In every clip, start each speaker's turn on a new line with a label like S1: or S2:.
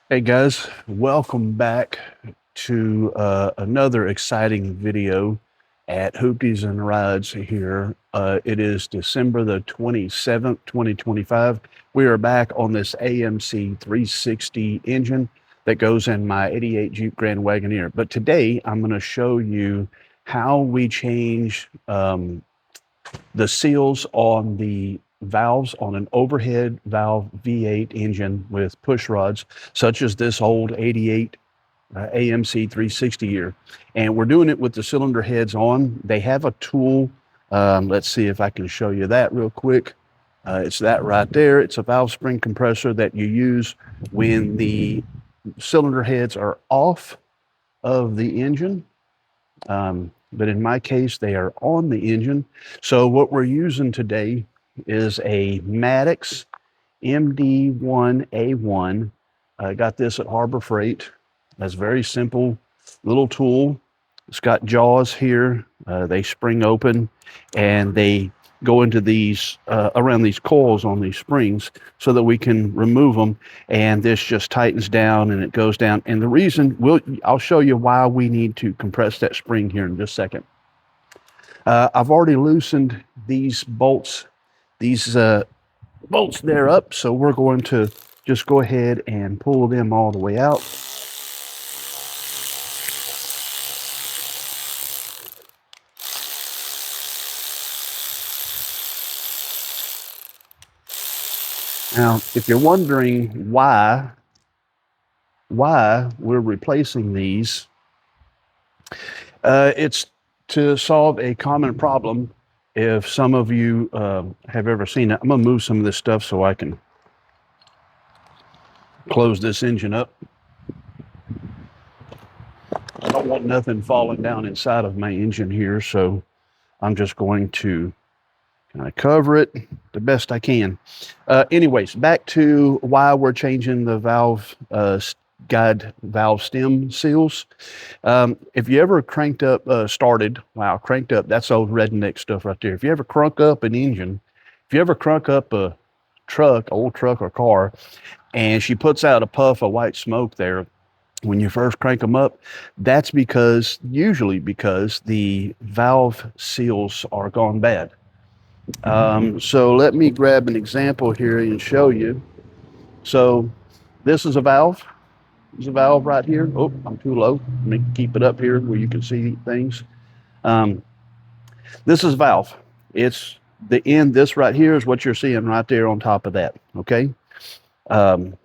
S1: Hey guys, welcome back to another exciting video at Hoopties and Rides here. It is December the 27th, 2025. We are back on this AMC 360 engine that goes in my 88 Jeep Grand Wagoneer. But today I'm going to show you how we change the seals on the valves on an overhead valve V8 engine with push rods, such as this old 88 AMC 360 here. And we're doing it with the cylinder heads on. They have a tool. Let's see if I can show you that real quick. It's that right there. It's a valve spring compressor that you use when the cylinder heads are off of the engine. But in my case, they are on the engine. So what we're using today is a Maddox MD1A1. I got this at Harbor Freight. That's a very simple little tool. It's got jaws here. They spring open and they go into these around these coils on these springs so that we can remove them, and this just tightens down and it goes down. And the reason I'll show you why we need to compress that spring here in just a second. I've already loosened these bolts, these bolts there up, so we're going to just go ahead and pull them all the way out. Now, if you're wondering why we're replacing these, it's to solve a common problem. If some of you have ever seen it, I'm going to move some of this stuff so I can close this engine up. I don't want nothing falling down inside of my engine here, so I'm just going to kind of cover it the best I can. Anyways, back to why we're changing the valve guide valve stem seals. If you ever cranked up, cranked up, that's old redneck stuff right there. If you ever crunk up an engine, if you ever crunk up a old truck or car, and she puts out a puff of white smoke there, when you first crank them up, that's usually because the valve seals are gone bad. So let me grab an example here and show you. So this is a valve. There's a valve right here. Oh, I'm too low. Let me keep it up here where you can see things. Um, this is a valve. It's the end. This right here is what you're seeing right there on top of that. Okay. Um,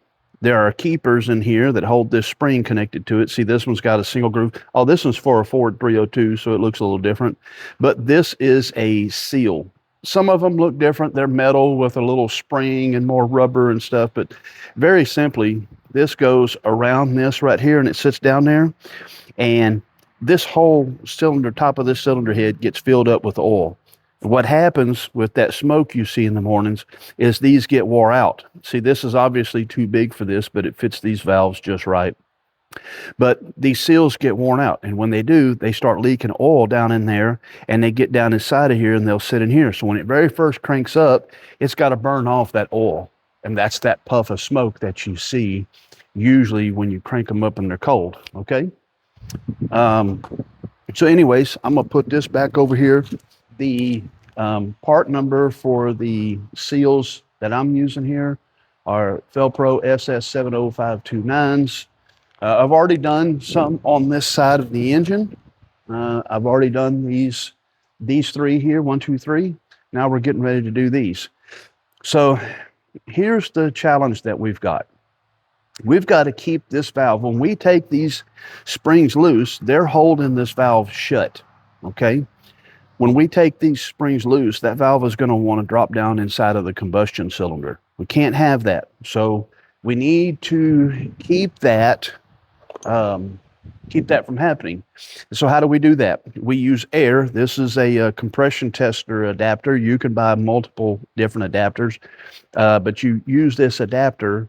S1: there are keepers in here that hold this spring connected to it. See, this one's got a single groove. Oh, this one's for a Ford 302, so it looks a little different. But this is a seal. Some of them look different. They're metal with a little spring and more rubber and stuff. But very simply, this goes around this right here and it sits down there. And this whole cylinder, top of this cylinder head gets filled up with oil. What happens with that smoke you see in the mornings is these get wore out. See, this is obviously too big for this, but it fits these valves just right. But these seals get worn out, and when they do, they start leaking oil down in there, and they get down inside of here, and they'll sit in here. So when it very first cranks up, it's got to burn off that oil, and that's that puff of smoke that you see usually when you crank them up and they're cold, okay? Um, so anyways, I'm going to put this back over here. The part number for the seals that I'm using here are Felpro SS70529s. I've already done some on this side of the engine. I've already done these three here, 1, 2, 3. Now we're getting ready to do these. So here's the challenge that we've got. We've got to keep this valve. When we take these springs loose, they're holding this valve shut, okay? When we take these springs loose, that valve is going to want to drop down inside of the combustion cylinder. We can't have that. So we need to keep that from happening. So how do we do that? We use air. This is a compression tester adapter. You can buy multiple different adapters, but you use this adapter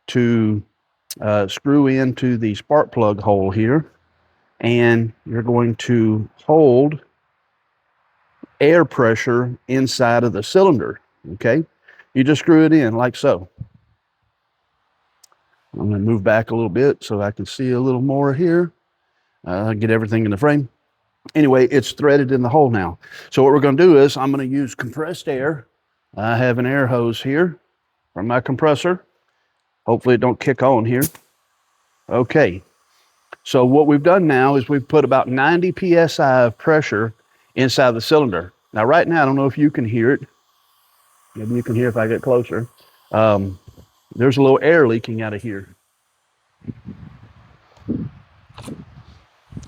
S1: to screw into the spark plug hole here, and you're going to hold air pressure inside of the cylinder, okay? You just screw it in like so. I'm going to move back a little bit so I can see a little more here. Get everything in the frame. Anyway, it's threaded in the hole now. So what we're going to do is I'm going to use compressed air. I have an air hose here from my compressor. Hopefully it don't kick on here. Okay. So what we've done now is we've put about 90 psi of pressure inside the cylinder. Now right now, I don't know if you can hear it. Maybe you can hear if I get closer. There's a little air leaking out of here.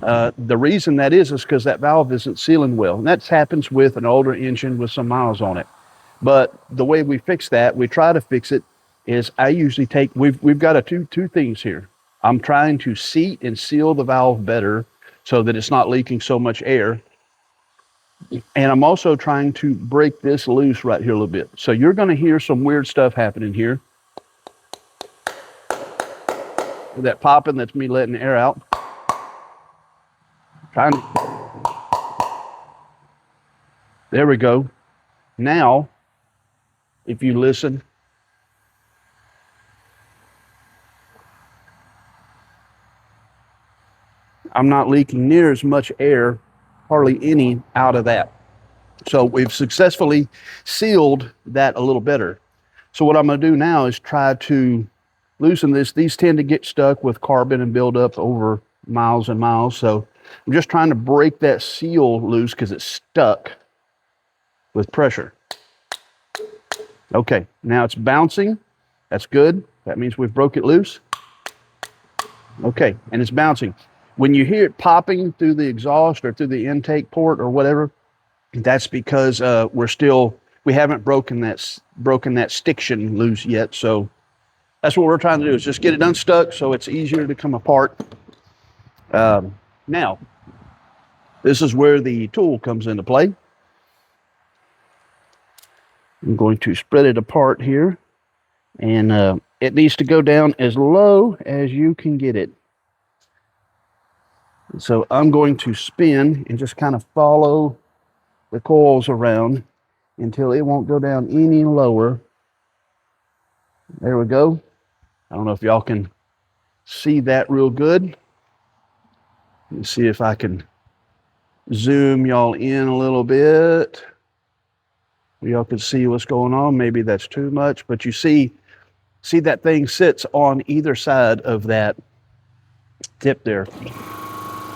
S1: The reason that is because that valve isn't sealing well. And that happens with an older engine with some miles on it. But the way we fix that, we try to fix it, is I usually take, we've got two things here. I'm trying to seat and seal the valve better so that it's not leaking so much air. And I'm also trying to break this loose right here a little bit. So you're going to hear some weird stuff happening here. That popping, that's me letting the air out. There we go. Now, if you listen, I'm not leaking near as much air, hardly any, out of that. So we've successfully sealed that a little better. So what I'm going to do now is try to loosen this. These tend to get stuck with carbon and build up over miles and miles. So I'm just trying to break that seal loose because it's stuck with pressure. Okay, now it's bouncing. That's good. That means we've broke it loose. Okay, and it's bouncing. When you hear it popping through the exhaust or through the intake port or whatever, that's because we haven't broken that stiction loose yet. So that's what we're trying to do, is just get it unstuck so it's easier to come apart. Now, this is where the tool comes into play. I'm going to spread it apart here, and it needs to go down as low as you can get it. So I'm going to spin and just kind of follow the coils around until it won't go down any lower. There we go. I don't know if y'all can see that real good. Let me see if I can zoom y'all in a little bit. Y'all can see what's going on. Maybe that's too much, but you see that thing sits on either side of that tip there.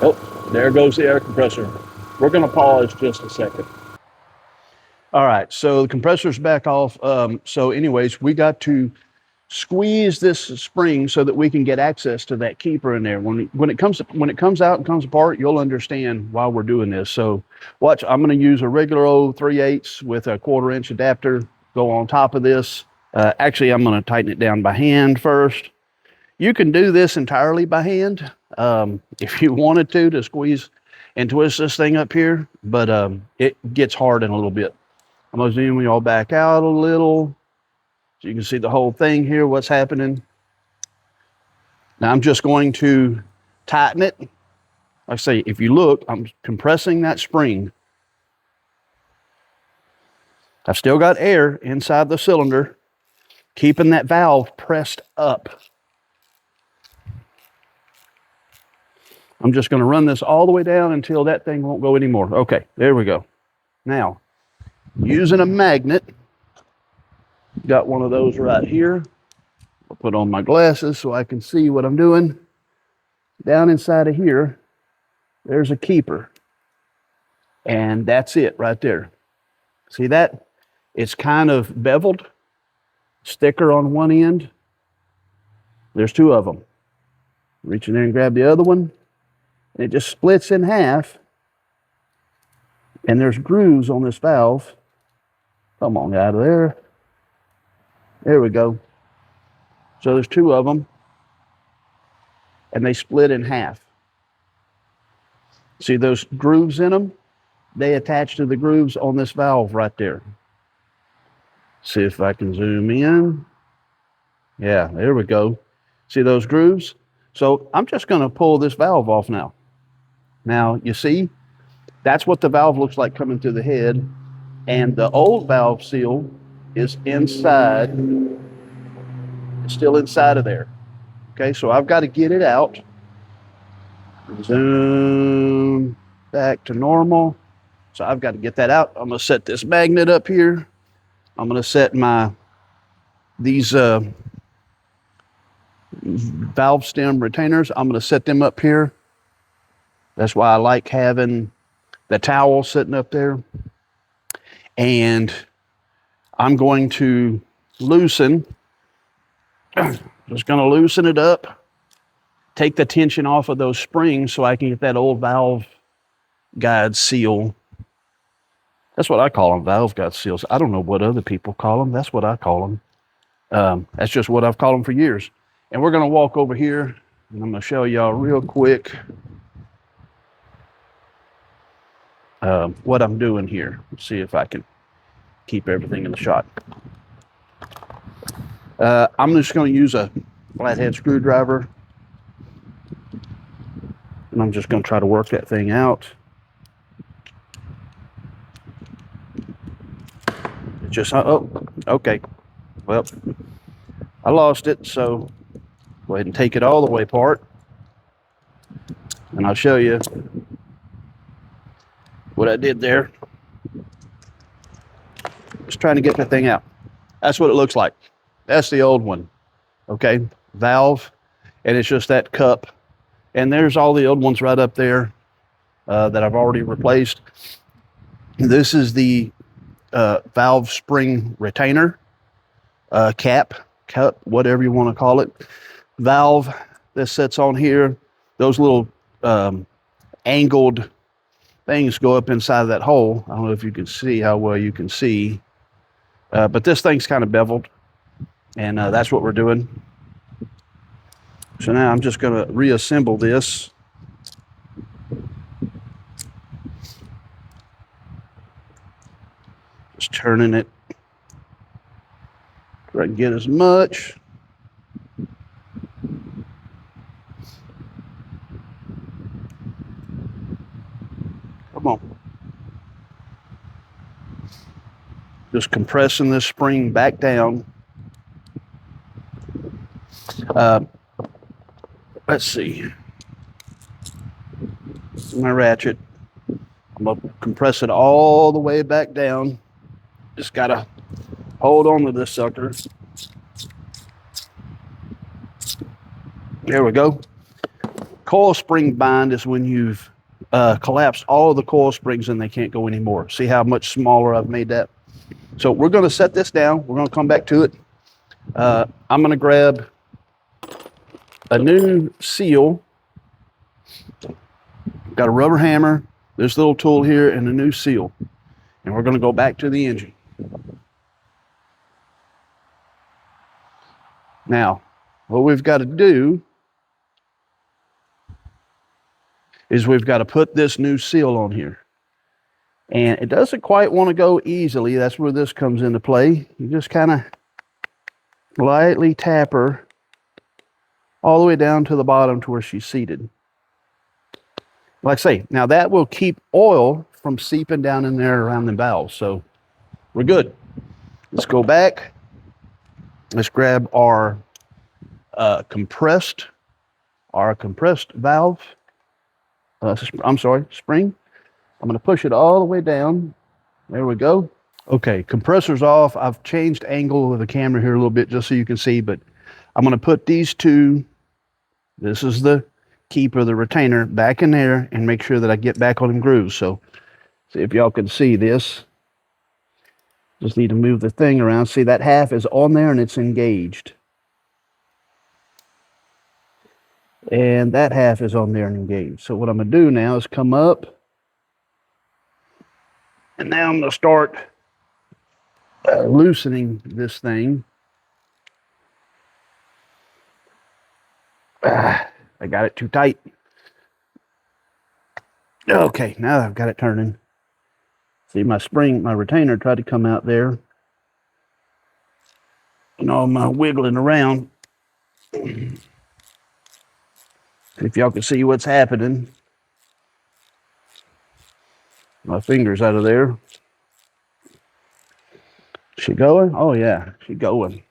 S1: Oh, there goes the air compressor. We're going to pause just a second. All right, so the compressor's back off. So anyways, we got to squeeze this spring so that we can get access to that keeper in there. When it comes out and comes apart, you'll understand why we're doing this. So watch, I'm going to use a regular old 3/8 with a 1/4-inch adapter, go on top of this. Actually, I'm going to tighten it down by hand first. You can do this entirely by hand if you wanted to squeeze and twist this thing up here, but it gets hard in a little bit. I'm going to zoom y'all back out a little so you can see the whole thing here, what's happening. Now I'm just going to tighten it. Like I say, if you look, I'm compressing that spring. I've still got air inside the cylinder, keeping that valve pressed up. I'm just going to run this all the way down until that thing won't go anymore. Okay, there we go. Now, using a magnet, got one of those right here. I'll put on my glasses so I can see what I'm doing. Down inside of here, there's a keeper. And that's it right there. See that? It's kind of beveled. Sticker on one end. There's two of them. Reach in there and grab the other one. And it just splits in half. And there's grooves on this valve. Come on, out of there. There we go. So there's two of them. And they split in half. See those grooves in them? They attach to the grooves on this valve right there. See if I can zoom in. Yeah, there we go. See those grooves? So I'm just going to pull this valve off now. Now, you see, that's what the valve looks like coming through the head. And the old valve seal is inside. It's still inside of there. Okay, so I've got to get it out. Zoom back to normal. So I've got to get that out. I'm going to set this magnet up here. I'm going to set these valve stem retainers. I'm going to set them up here. That's why I like having the towel sitting up there. And I'm going to loosen, just going to loosen it up, take the tension off of those springs so I can get that old valve guide seal. That's what I call them, valve guide seals. I don't know what other people call them. That's what I call them. That's just what I've called them for years. And we're going to walk over here, and I'm going to show y'all real quick what I'm doing here. Let's see if I can keep everything in the shot. I'm just going to use a flathead screwdriver, and I'm just going to try to work that thing out. It's just, oh, okay. Well, I lost it, so go ahead and take it all the way apart, and I'll show you what I did there. Just trying to get that thing out. That's what it looks like. That's the old one, okay? Valve, and it's just that cup. And there's all the old ones right up there that I've already replaced. This is the valve spring retainer, cup, whatever you want to call it. Valve that sits on here. Those little angled things go up inside of that hole. I don't know if you can see how well you can see, but this thing's kind of beveled, and that's what we're doing. So now I'm just going to reassemble this. Just turning it. Try to get as much. Come on. Just compressing this spring back down. Let's see. My ratchet. I'm going to compress it all the way back down. Just got to hold on to this sucker. There we go. Coil spring bind is when you've collapsed all the coil springs and they can't go anymore. See how much smaller I've made that? So we're going to set this down. We're going to come back to it. I'm going to grab a new seal. Got a rubber hammer, this little tool here, and a new seal. And we're going to go back to the engine. Now, what we've got to do is we've got to put this new seal on here. And it doesn't quite want to go easily. That's where this comes into play. You just kind of lightly tap her all the way down to the bottom to where she's seated. Like I say, now that will keep oil from seeping down in there around the valves. So we're good. Let's go back. Let's grab our compressed valve. Spring. I'm going to push it all the way down. There we go. Okay, compressor's off. I've changed angle of the camera here a little bit just so you can see, but I'm going to put these two, this is the keeper, the retainer, back in there and make sure that I get back on them grooves. So, see if y'all can see this. Just need to move the thing around. See, that half is on there and it's engaged. And that half is on there and engaged. So what I'm going to do now is come up. And now I'm going to start loosening this thing. I got it too tight. Okay, now I've got it turning. See, my spring, my retainer tried to come out there. And all my wiggling around. If y'all can see what's happening. My finger's out of there. She going? Oh yeah, she going.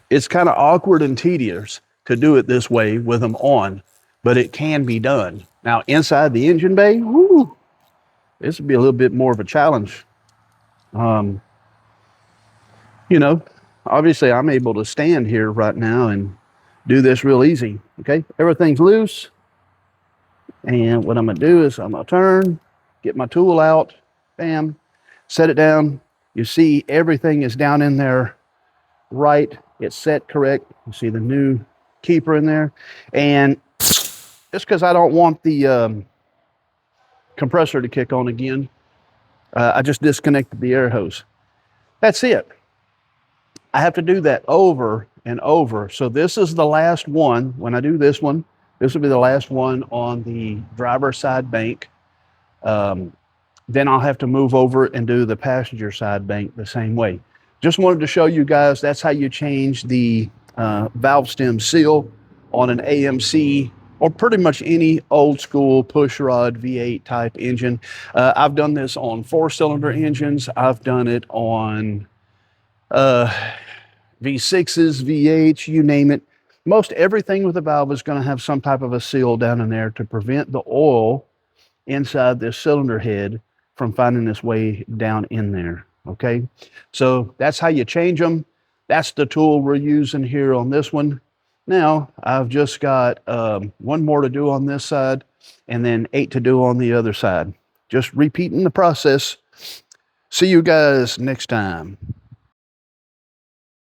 S1: It's kind of awkward and tedious to do it this way with them on, but it can be done. Now, inside the engine bay, whoo, this would be a little bit more of a challenge. Um, you know, obviously I'm able to stand here right now and do this real easy. Okay, everything's loose. And what I'm gonna do is I'm gonna turn, get my tool out, bam, set it down. You see everything is down in there right. It's set correct. You see the new keeper in there. And just because I don't want the compressor to kick on again, I just disconnected the air hose. That's it. I have to do that over and over. So this is the last one. When I do this one, this will be the last one on the driver's side bank. Then I'll have to move over and do the passenger side bank the same way. Just wanted to show you guys that's how you change the valve stem seal on an AMC or pretty much any old school push rod V8 type engine. I've done this on 4-cylinder engines. I've done it on V6s, V8s, you name it. Most everything with a valve is going to have some type of a seal down in there to prevent the oil inside this cylinder head from finding its way down in there. Okay, so that's how you change them. That's the tool we're using here on this one. Now I've just got one more to do on this side and then 8 to do on the other side. Just repeating the process. See you guys next time.